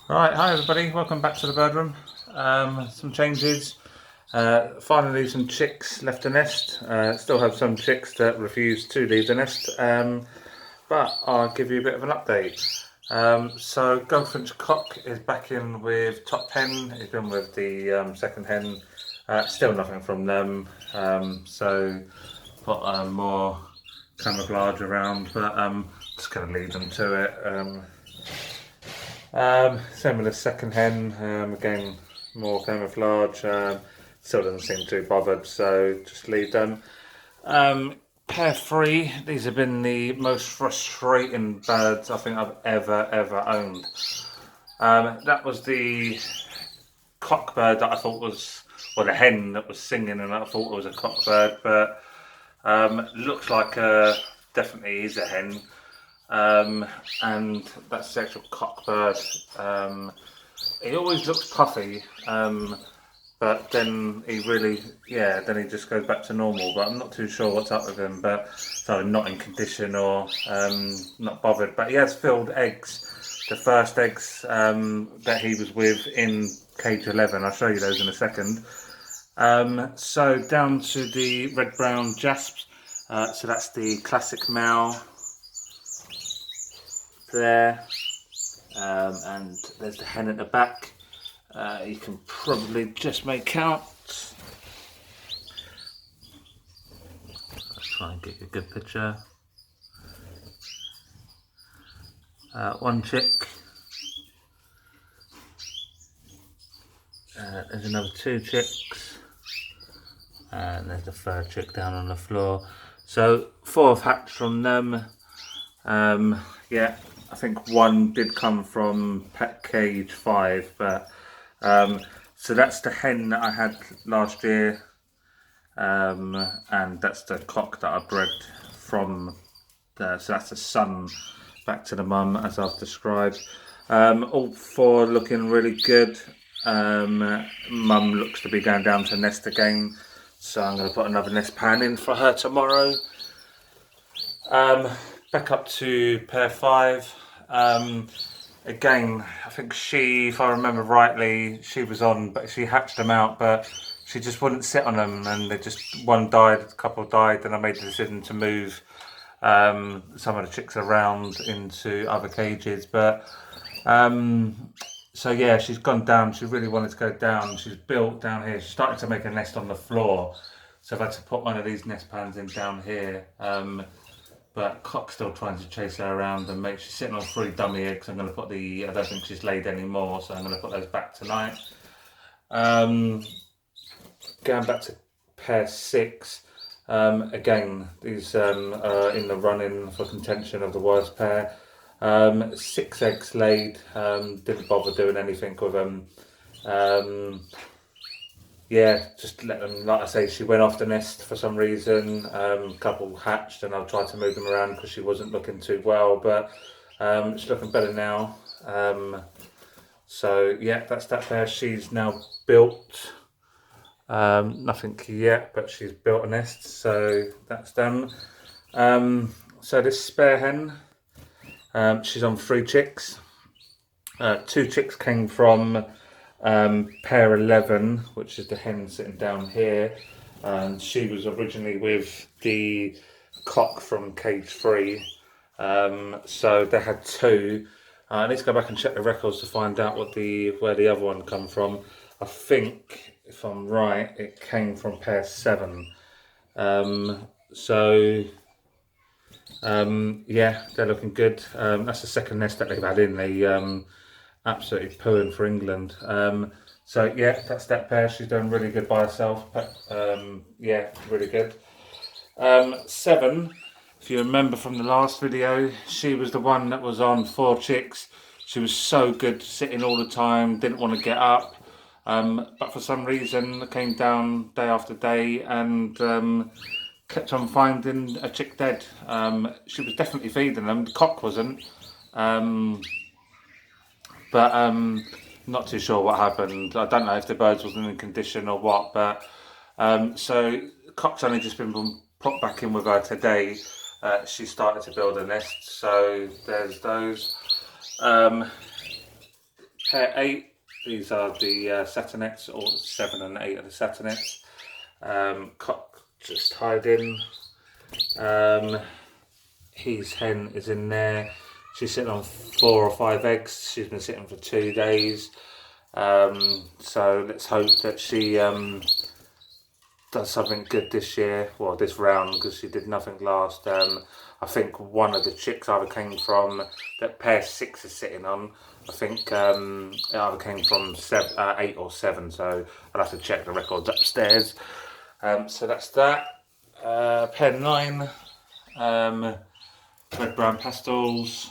Right, hi everybody, welcome back to the bird room. Some changes. Finally, some chicks left the nest. Still have some chicks that refuse to leave the nest, but I'll give you a bit of an update. So, Goldfinch Cock is back in with top hen. He's been with the second hen. Still nothing from them. So, put more camouflage around, but just going to lead them to it. Same with the second hen, again, more camouflage, still doesn't seem too bothered, so just leave them. Pair three, these have been the most frustrating birds I think I've ever owned. That was the cockbird that I thought was, well, the hen that was singing, and I thought it was a cockbird, but looks like definitely is a hen. And that's the actual cockbird. He always looks puffy, but then he really, yeah, then he just goes back to normal. But I'm not too sure what's up with him. But so not in condition or not bothered. But he has filled eggs. The first eggs that he was with in cage 11. I'll show you those in a second. So down to the red brown jasps. So that's the classic male there, and there's the hen at the back. You can probably just make out. Let's try and get you a good picture. One chick. There's another two chicks, and there's the third chick down on the floor. So 4 have hatched from them. Yeah, I think one did come from pet cage 5, but so that's the hen that I had last year, and that's the cock that I bred from. So that's the son back to the mum, as I've described. All 4 looking really good. Mum looks to be going down to nest again, so I'm going to put another nest pan in for her tomorrow. Back up to pair 5. Again, I think she, if I remember rightly, she was on, but she hatched them out, but she just wouldn't sit on them, and they just, one died, a couple died, and I made the decision to move some of the chicks around into other cages. But so yeah, she's gone down. She really wanted to go down. She's built down here. She started to make a nest on the floor, so I've had to put one of these nest pans in down here. But Cock's still trying to chase her around and she's sitting on 3 dummy eggs. I'm going to put I don't think she's laid any more, so I'm going to put those back tonight. Going back to pair 6, again, these are in the running for contention of the worst pair. 6 eggs laid, didn't bother doing anything with them. Yeah, just let them, like I say, she went off the nest for some reason. A couple hatched, and I've tried to move them around because she wasn't looking too well, but she's looking better now. So yeah, that's that pair. She's now built. Nothing yet, but she's built a nest, so that's done. So this spare hen, she's on 3 chicks. 2 chicks came from pair 11, which is the hen sitting down here, and she was originally with the cock from cage 3. So they had 2. I need to go back and check the records to find out where the other one come from. I think, if I'm right, it came from pair 7. So yeah, they're looking good. That's the second nest that they've had in. They absolutely pooing for England. So yeah, that's that pair. She's done really good by herself. Yeah, really good. 7, if you remember from the last video, she was the one that was on 4 chicks. She was so good, sitting all the time, didn't want to get up. But for some reason, came down day after day and kept on finding a chick dead. She was definitely feeding them. The cock wasn't. But not too sure what happened. I don't know if the birds wasn't in condition or what, but so cock's only just been put back in with her today. She started to build a nest, so there's those. pair 8. These are the Satinets, or 7 and 8 are the Satinets. Cock just tied in. His hen is in there. She's sitting on 4 or 5 eggs. She's been sitting for 2 days. So let's hope that she does something good this year, well, this round, because she did nothing last. I think one of the chicks either came from that pair 6 is sitting on. I think it either came from 8 or 7, so I'll have to check the records upstairs. So that's that. Pair 9, red brown pastels.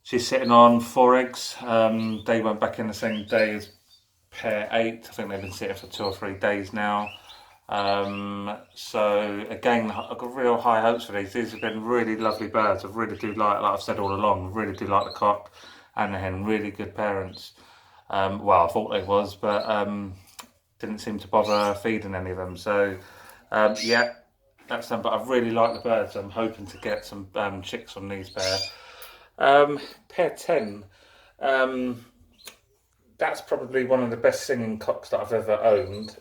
She's sitting on 4 eggs. They went back in the same day as pair 8. I think they've been sitting for 2 or 3 days now. So again, I've got real high hopes for these. These have been really lovely birds. I really do like I've said all along, really do like the cock and the hen. Really good parents. Well, I thought they was, but didn't seem to bother feeding any of them. So yeah, that's them. But I really like the birds. I'm hoping to get some chicks from these pair. Pair 10. That's probably one of the best singing cocks that I've ever owned.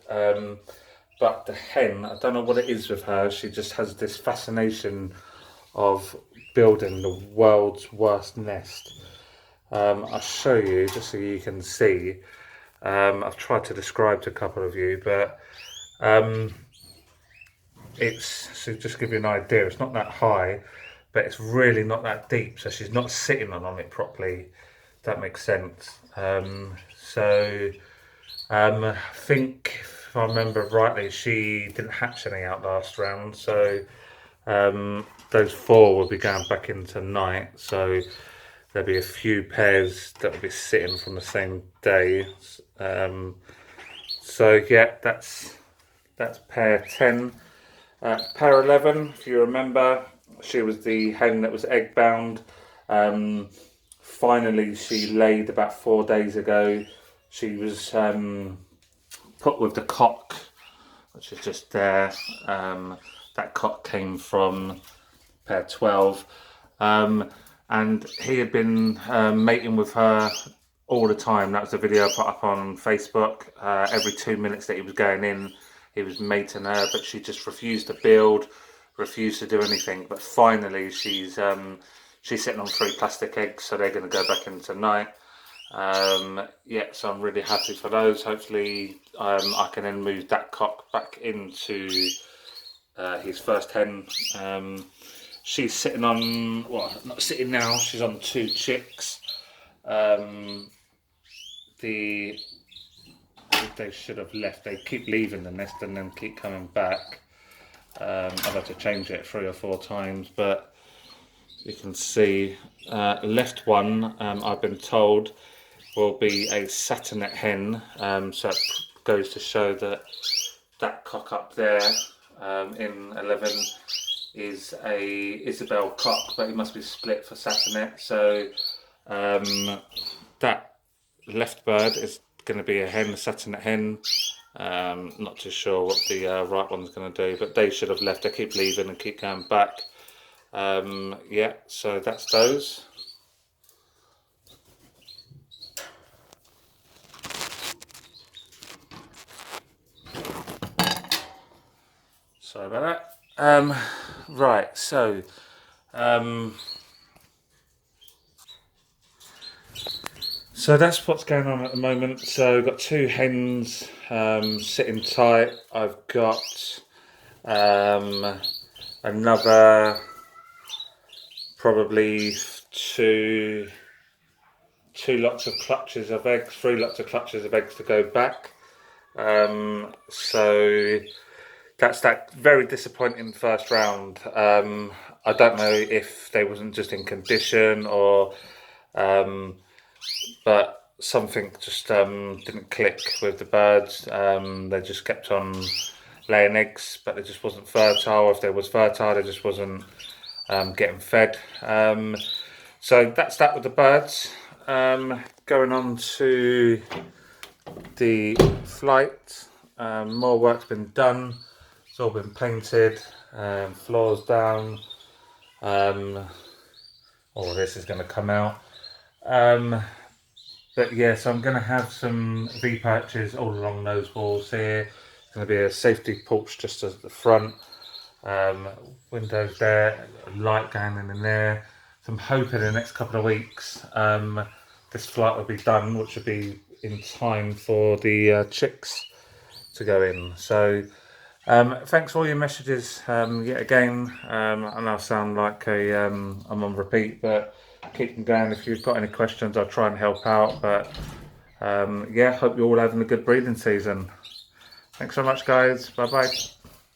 But the hen, I don't know what it is with her. She just has this fascination of building the world's worst nest. I'll show you just so you can see. I've tried to describe to a couple of you, but it's, so just to give you an idea, it's not that high, but it's really not that deep. So she's not sitting on it properly. If that makes sense. I think, if I remember rightly, she didn't hatch any out last round, so those 4 will be going back into night, so there'll be a few pairs that will be sitting from the same day. So yeah, that's pair 10. Pair 11, if you remember, she was the hen that was egg bound. Finally, she laid about 4 days ago. She was put with the cock, which is just there. That cock came from pair 12. And he had been mating with her all the time. That was the video I put up on Facebook. Every 2 minutes that he was going in, he was mating her, but she just refused to build, refused to do anything. But finally, she's sitting on 3 plastic eggs, so they're going to go back into night. Yeah, so I'm really happy for those. Hopefully I can then move that cock back into his first hen. She's sitting on, well, not sitting now, she's on 2 chicks. They should have left. They keep leaving the nest and then keep coming back. I've had to change it 3 or 4 times, but you can see left one, I've been told, will be a Satinet hen. So it goes to show that that cock up there in 11 is a Isabel cock, but it must be split for Satinet. So that left bird is going to be a hen, a Satinet hen. Not too sure what the right one's going to do, but they should have left. They keep leaving and keep going back. Yeah, so that's those. Sorry about that. Right, so that's what's going on at the moment. So I've got 2 hens sitting tight. I've got another probably two lots of clutches of eggs, 3 lots of clutches of eggs to go back. So that's that very disappointing first round. I don't know if they wasn't just in condition or but something just didn't click with the birds. They just kept on laying eggs, but they just wasn't fertile. If they was fertile, they just wasn't getting fed. So that's that with the birds. Going on to the flight. More work's been done. It's all been painted. Floors down. All this is going to come out. But yeah, so I'm going to have some V-patches all along those walls here. It's going to be a safety porch just at the front. Windows there, light going in there. So I'm hoping in the next couple of weeks this flight will be done, which will be in time for the chicks to go in. So thanks for all your messages yet again. I know I sound like I'm on repeat, but keep them going. If you've got any questions, I'll try and help out. But yeah, hope you're all having a good breeding season. Thanks so much, guys. Bye bye.